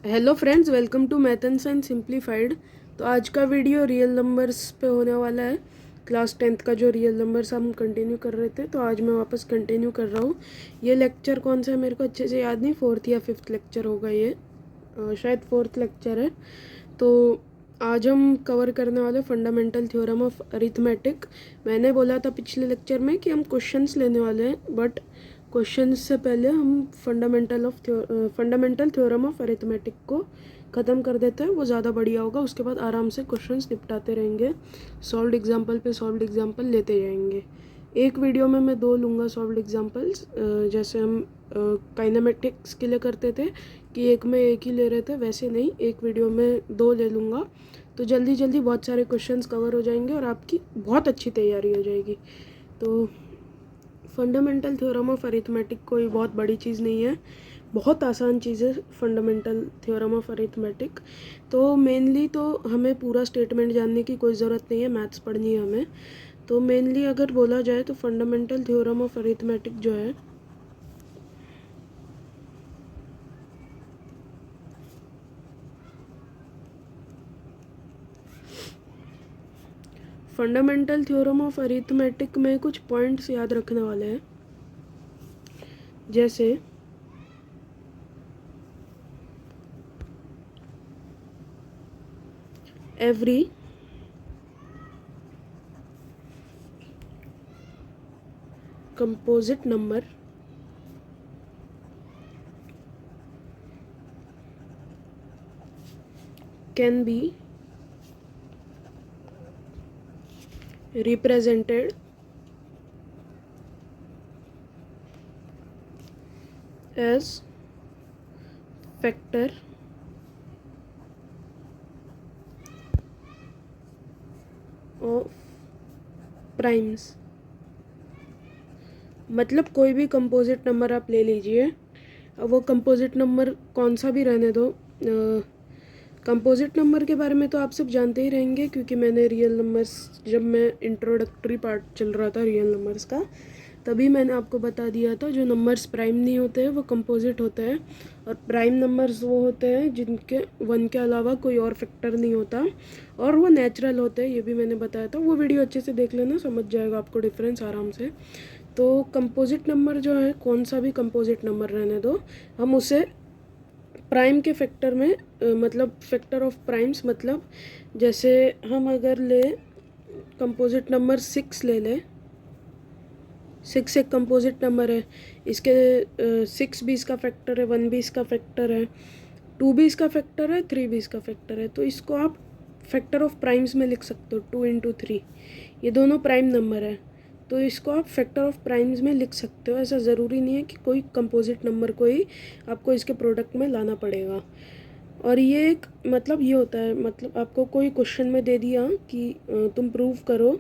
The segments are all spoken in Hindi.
Hello friends, welcome to math and science simplified. तो आज का वीडियो रियल नंबर्स पे होने वाला है। क्लास 10th का जो रियल नंबर्स हम कंटिन्यू कर रहे थे, तो आज मैं वापस कंटिन्यू कर रहा हूँ। ये लेक्चर कौन सा है मेरे को अच्छे से याद नहीं, 4th या 5th लेक्चर होगा ये। शायद 4th लेक्चर है। तो आज हम कवर करने वाले फंडामेंटल थ्योरम ऑफ अरिथमेटिक। मैंने बोला था पिछले लेक्चर में कि हम क्वेश्चंस लेने वाले हैं, बट क्वेश्चंस से पहले हम फंडामेंटल थ्योरम ऑफ अरिथमेटिक को ख़त्म कर देते हैं। वो ज़्यादा बढ़िया होगा। उसके बाद आराम से क्वेश्चंस निपटाते रहेंगे, सॉल्व्ड एग्जांपल पे सॉल्व्ड एग्जांपल लेते जाएंगे। एक वीडियो में मैं 2 लूँगा सॉल्व्ड एग्जांपल्स, जैसे हम काइनेमेटिक्स के लिए करते थे कि एक में एक ही ले रहे थे, वैसे नहीं, एक वीडियो में 2 ले लूँगा। तो जल्दी जल्दी बहुत सारे क्वेश्चंस कवर हो जाएंगे और आपकी बहुत अच्छी तैयारी हो जाएगी। तो फंडामेंटल थ्योरम ऑफ अरिथमेटिक कोई बहुत बड़ी चीज़ नहीं है, बहुत आसान चीज़ है फंडामेंटल थ्योरम ऑफ अरिथमेटिक। तो मेनली तो हमें पूरा स्टेटमेंट जानने की कोई ज़रूरत नहीं है, मैथ्स पढ़नी है हमें। तो मेनली अगर बोला जाए तो फंडामेंटल थ्योरम ऑफ अरिथमेटिक जो है, फंडामेंटल थ्योरम ऑफ अरिथमेटिक में कुछ पॉइंट्स याद रखने वाले हैं। जैसे every composite number can be represented as factor of primes। मतलब कोई भी कंपोजिट नंबर आप ले लीजिए, अब वो कंपोजिट नंबर कौन सा भी रहने दो। कंपोजिट नंबर के बारे में तो आप सब जानते ही रहेंगे, क्योंकि मैंने रियल नंबर्स, जब मैं इंट्रोडक्टरी पार्ट चल रहा था रियल नंबर्स का, तभी मैंने आपको बता दिया था जो नंबर्स प्राइम नहीं होते हैं वो कंपोजिट होते हैं, और प्राइम नंबर्स वो होते हैं जिनके 1 के अलावा कोई और फैक्टर नहीं होता, और वो नेचुरल होते हैं। ये भी मैंने बताया था, वो वीडियो अच्छे से देख लेना, समझ जाएगा आपको डिफरेंस आराम से। तो कंपोजिट नंबर जो है, कौन सा भी कंपोजिट नंबर रहने दो, हम उसे प्राइम के फैक्टर में, मतलब फैक्टर ऑफ प्राइम्स, मतलब जैसे हम अगर ले कंपोजिट नंबर 6 ले लें, 6 एक कंपोजिट नंबर है, इसके 6 भी इसका फैक्टर है, 1 भी इसका फैक्टर है, 2 भी इसका फैक्टर है, 3 भी इसका फैक्टर है। तो इसको आप फैक्टर ऑफ प्राइम्स में लिख सकते हो, 2 इंटू 3, ये दोनों प्राइम नंबर है, तो इसको आप फैक्टर ऑफ प्राइम्स में लिख सकते हो। ऐसा ज़रूरी नहीं है कि कोई कंपोजिट नंबर को ही आपको इसके प्रोडक्ट में लाना पड़ेगा। और ये एक मतलब ये होता है, मतलब आपको कोई क्वेश्चन में दे दिया कि तुम प्रूव करो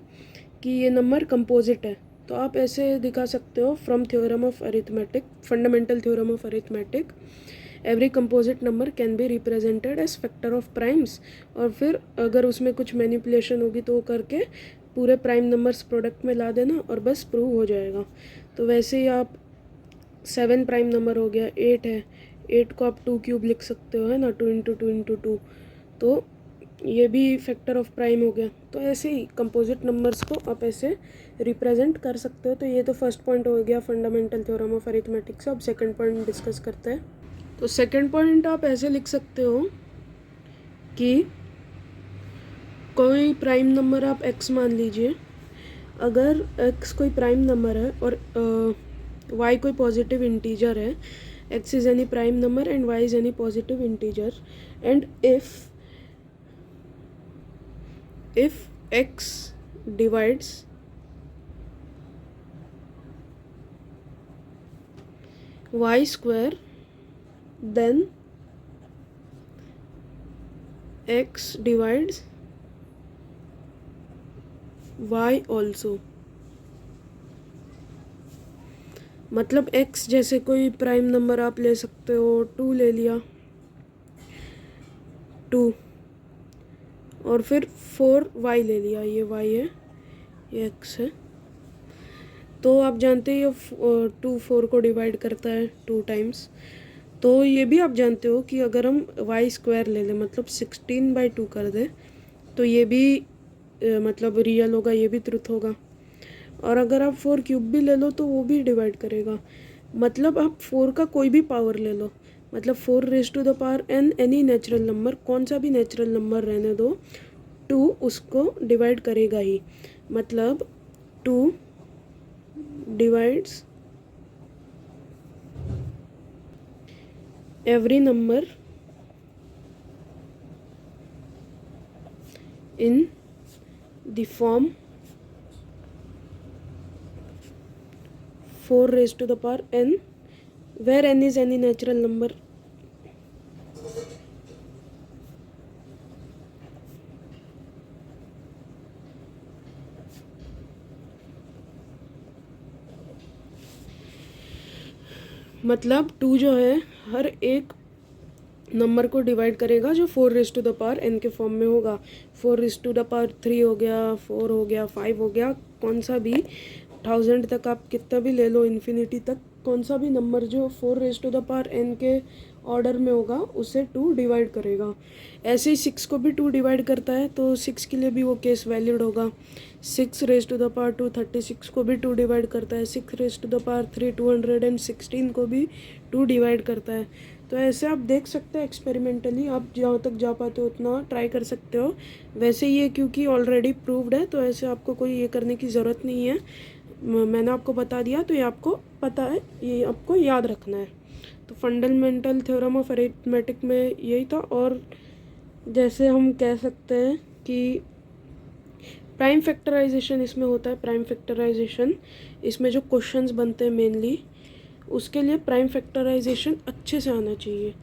कि ये नंबर कंपोजिट है, तो आप ऐसे दिखा सकते हो, from theorem of arithmetic, fundamental theorem of arithmetic, every composite number can be represented age factor of primes. और फिर अगर उसमें कुछ मैनिपुलेशन होगी तो वो करके पूरे प्राइम नंबर्स प्रोडक्ट में ला देना और बस प्रूव हो जाएगा। तो वैसे ही आप 7 प्राइम नंबर हो गया, 8 है, 8 को आप 2 क्यूब लिख सकते हो, है ना, 2 इंटू 2 इंटू 2, तो ये भी फैक्टर ऑफ प्राइम हो गया। तो ऐसे ही कंपोजिट नंबर्स को आप ऐसे रिप्रेजेंट कर सकते हो। तो ये तो फर्स्ट पॉइंट हो गया फंडामेंटल थ्योरम ऑफ अरिथमेटिक से। अब सेकंड पॉइंट डिस्कस करते हैं। तो सेकंड पॉइंट आप ऐसे लिख सकते हो कि कोई प्राइम नंबर आप x मान लीजिए, अगर x कोई प्राइम नंबर है और y कोई पॉजिटिव इंटीजर है, x is any prime number and y is any positive integer, and if x divides y square, then x divides y also। मतलब x जैसे कोई प्राइम नंबर आप ले सकते हो, 2 ले लिया, 2, और फिर 4y ले लिया, ये y है, ये x है। तो आप जानते ही 2 4 को डिवाइड करता है 2 टाइम्स, तो ये भी आप जानते हो कि अगर हम वाई स्क्वायर ले लें मतलब 16/2 कर दें तो ये भी मतलब रियल होगा, ये भी ट्रुथ होगा। और अगर आप 4 क्यूब भी ले लो तो वो भी डिवाइड करेगा। मतलब आप 4 का कोई भी पावर ले लो, मतलब 4 raised to the power n any natural number, कौन सा भी नेचुरल नंबर रहने दो, 2 उसको डिवाइड करेगा ही। मतलब 2 divides every number in the form 4 raised to the power n where n is any natural number। मतलब 2 जो है हर एक नंबर को डिवाइड करेगा जो 4 raised to the power n के फॉर्म में होगा। 4 raised to the power 3 हो गया, 4 हो गया, 5 हो गया, कौन सा भी 1000 तक आप कितना भी ले लो, इन्फिनिटी तक, कौन सा भी नंबर जो 4 raised to the power n के ऑर्डर में होगा उसे 2 डिवाइड करेगा। ऐसे ही 6 को भी 2 डिवाइड करता है तो 6 के लिए भी वो केस वैलिड होगा। 6 raised to the power 2 36 को भी 2 डिवाइड करता है। 6 raised to the power 3 216 को भी 2 डिवाइड करता है। तो ऐसे आप देख सकते हैं एक्सपेरिमेंटली, आप जहाँ तक जा पाते हो उतना ट्राई कर सकते हो। वैसे ये क्योंकि ऑलरेडी प्रूव्ड है तो ऐसे आपको कोई ये करने की ज़रूरत नहीं है, मैंने आपको बता दिया तो ये आपको पता है, ये आपको याद रखना है। तो फंडामेंटल थ्योरम ऑफ अरिथमेटिक में यही था। और जैसे हम कह सकते हैं कि प्राइम फैक्टराइजेशन इसमें होता है। प्राइम फैक्टराइजेशन इसमें जो क्वेश्चंस बनते हैं मेनली, उसके लिए प्राइम फैक्टराइजेशन अच्छे से आना चाहिए।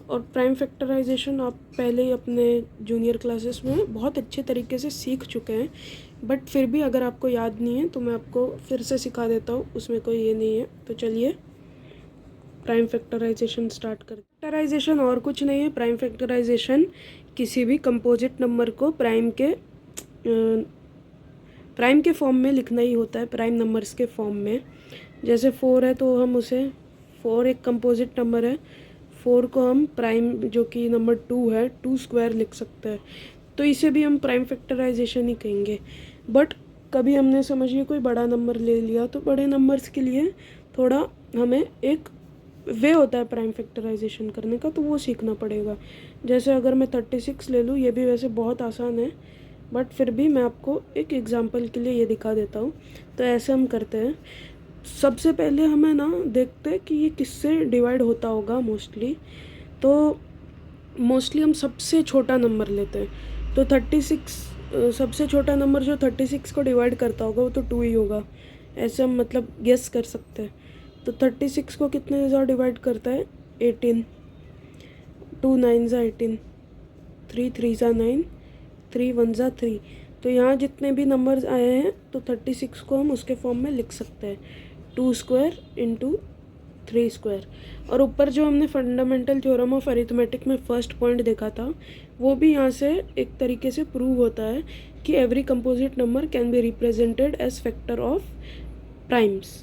और प्राइम फैक्टराइजेशन आप पहले ही अपने जूनियर क्लासेस में बहुत अच्छे तरीके से सीख चुके हैं, बट फिर भी अगर आपको याद नहीं है तो मैं आपको फिर से सिखा देता हूँ, उसमें कोई ये नहीं है। तो चलिए प्राइम फैक्टराइजेशन स्टार्ट करते। फैक्टराइजेशन और कुछ नहीं है, प्राइम फैक्टराइजेशन किसी भी कंपोजिट नंबर को प्राइम के फॉर्म में लिखना ही होता है, प्राइम नंबर्स के फॉर्म में। जैसे 4 है तो हम उसे 4 एक कंपोजिट नंबर है, 4 को हम प्राइम जो कि नंबर 2 है 2 स्क्वायर लिख सकते हैं, तो इसे भी हम प्राइम फैक्टराइजेशन ही कहेंगे। बट कभी हमने समझिए कोई बड़ा नंबर ले लिया तो बड़े नंबर्स के लिए थोड़ा हमें एक वे होता है प्राइम फैक्टराइजेशन करने का, तो वो सीखना पड़ेगा। जैसे अगर मैं 36 ले लूँ, ये भी वैसे बहुत आसान है बट फिर भी मैं आपको एक एग्जांपल के लिए ये दिखा देता हूँ। तो ऐसे हम करते हैं, सबसे पहले हमें ना देखते हैं कि ये किससे डिवाइड होता होगा मोस्टली। तो मोस्टली हम सबसे छोटा नंबर लेते हैं। तो 36 सबसे छोटा नंबर जो 36 को डिवाइड करता होगा वो तो 2 ही होगा, ऐसे हम मतलब गेस कर सकते हैं। तो 36 को कितने ज़्यादा डिवाइड करता है, 18, 2 9 18, 3 3 9, 3 1 3। तो यहाँ जितने भी नंबर्स आए हैं तो 36 को हम उसके फॉर्म में लिख सकते हैं, 2 स्क्वायर इंटू 3 स्क्वायर। और ऊपर जो हमने फंडामेंटल थ्योरम ऑफ अरिथमेटिक में फर्स्ट पॉइंट देखा था, वो भी यहाँ से एक तरीके से प्रूव होता है कि every composite number can be represented age factor of primes.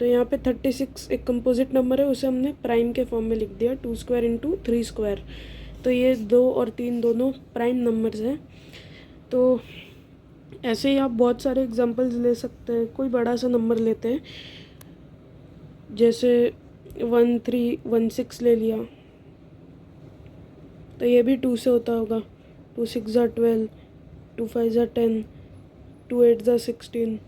तो यहाँ पे 36 एक कंपोजिट नंबर है, उसे हमने प्राइम के फॉर्म में लिख दिया, 2 स्क्वायर इंटू 3 स्क्वायर। तो ये 2 और 3 दोनों प्राइम नंबर्स हैं। तो ऐसे ही आप बहुत सारे एग्जांपल्स ले सकते हैं। कोई बड़ा सा नंबर लेते हैं, जैसे 1316 ले लिया, तो ये भी 2 से होता होगा। 2 6 12, 2 5 10, 2 8 16,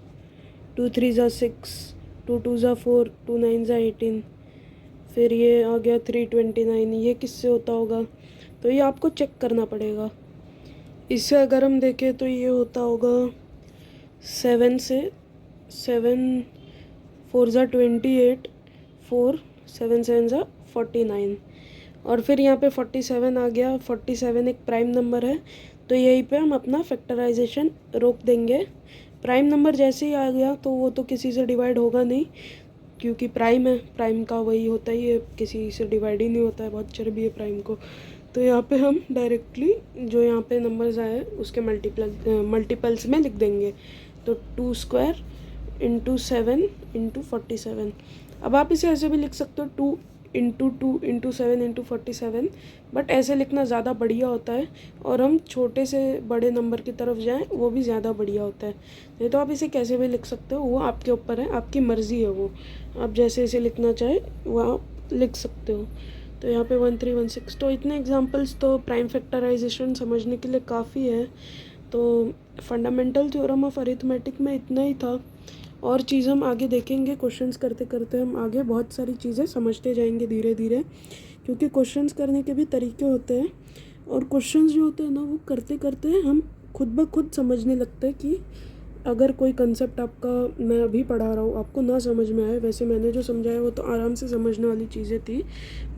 2 3 6, 2 2 4, 2 9 18। फिर ये आ गया 329, ये किससे होता होगा, तो ये आपको चेक करना पड़ेगा। इससे अगर हम देखें तो ये होता होगा 7 से, 7 4 28, 4 7 7 49। और फिर यहाँ पे 47 आ गया। 47 एक प्राइम नंबर है, तो यहीं पे हम अपना फैक्टराइजेशन रोक देंगे। प्राइम नंबर जैसे ही आ गया तो वो तो किसी से डिवाइड होगा नहीं, क्योंकि प्राइम है, प्राइम का वही होता ही है, किसी से डिवाइड ही नहीं होता है, बहुत चर्बी है प्राइम को। तो यहाँ पे हम डायरेक्टली जो यहाँ पे नंबर्स आए उसके मल्टीपल्स में लिख देंगे। तो 2 स्क्वायर इंटू 7 इंटू 47। अब आप इसे ऐसे भी लिख सकते हो, 2 इंटू 2 इंटू 7 इंटू 47, बट ऐसे लिखना ज़्यादा बढ़िया होता है, और हम छोटे से बड़े नंबर की तरफ जाएं वो भी ज़्यादा बढ़िया होता है। नहीं तो आप इसे कैसे भी लिख सकते हो, वो आपके ऊपर है, आपकी मर्ज़ी है, वो आप जैसे इसे लिखना चाहे वो आप लिख सकते हो। तो यहाँ पे 1316, तो इतने एग्जांपल्स तो प्राइम फैक्टराइजेशन समझने के लिए काफ़ी है। तो फंडामेंटल थ्योरम ऑफ अरिथमेटिक में इतना ही था, और चीज़ हम आगे देखेंगे। क्वेश्चंस करते करते हम आगे बहुत सारी चीज़ें समझते जाएंगे धीरे धीरे, क्योंकि क्वेश्चंस करने के भी तरीके होते हैं, और क्वेश्चंस जो होते हैं ना वो करते करते हम खुद ब खुद समझने लगते हैं कि अगर कोई कंसेप्ट आपका, मैं अभी पढ़ा रहा हूँ, आपको ना समझ में आए, वैसे मैंने जो समझाया वो तो आराम से समझने वाली चीज़ें थी,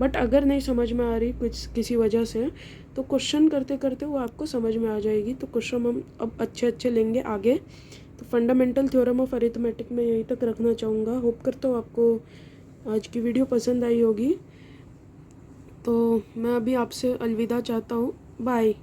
बट अगर नहीं समझ में आ रही कुछ किसी वजह से, तो क्वेश्चन करते करते वो आपको समझ में आ जाएगी। तो क्वेश्चन हम अब अच्छे अच्छे लेंगे आगे। तो फंडामेंटल थ्योरम ऑफ अरिथमेटिक में यहीं तक रखना चाहूँगा। होप करता हूँ आपको आज की वीडियो पसंद आई होगी। तो मैं अभी आपसे अलविदा चाहता हूँ। बाय।